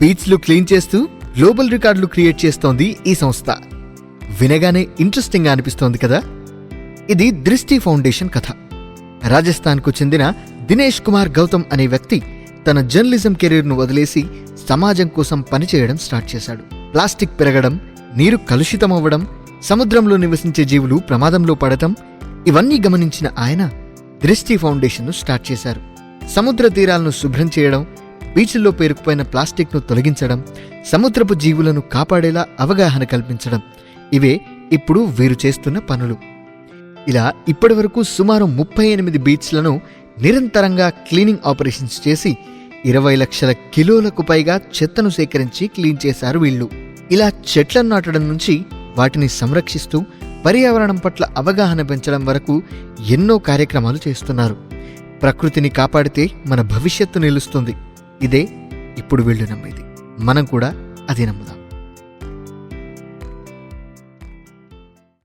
బీచ్లు క్లీన్ చేస్తూ గ్లోబల్ రికార్డులు క్రియేట్ చేస్తోంది ఈ సంస్థ. వినగానే ఇంట్రెస్టింగ్గా అనిపిస్తోంది కదా. ఇది దృష్టి ఫౌండేషన్ కథ. రాజస్థాన్కు చెందిన దినేష్ కుమార్ గౌతమ్ అనే వ్యక్తి తన జర్నలిజం కెరీర్ను వదిలేసి సమాజం కోసం పనిచేయడం స్టార్ట్ చేశాడు. ప్లాస్టిక్ పెరగడం, నీరు కలుషితమవ్వడం, సముద్రంలో నివసించే జీవులు ప్రమాదంలో పడటం, ఇవన్నీ గమనించిన ఆయన దృష్టి ఫౌండేషన్ను స్టార్ట్ చేశారు. సముద్ర తీరాలను శుభ్రం చేయడం, బీచ్ల్లో పేరుకుపోయిన ప్లాస్టిక్ను తొలగించడం, సముద్రపు జీవులను కాపాడేలా అవగాహన కల్పించడం, ఇవే ఇప్పుడు వీరు చేస్తున్న పనులు. ఇలా ఇప్పటివరకు సుమారు 38 బీచ్లను నిరంతరంగా క్లీనింగ్ ఆపరేషన్స్ చేసి 20 లక్షల కిలోలకు పైగా చెత్తను సేకరించి క్లీన్ చేశారు వీళ్ళు. ఇలా చెట్లను నాటడం నుంచి వాటిని సంరక్షిస్తూ పర్యావరణం పట్ల అవగాహన పెంచడం వరకు ఎన్నో కార్యక్రమాలు చేస్తున్నారు. ప్రకృతిని కాపాడితే మన భవిష్యత్తు నిలుస్తుంది. ఇదే ఇప్పుడు వీళ్ళు నమ్మేది. మనం కూడా అదే నమ్ముదాం.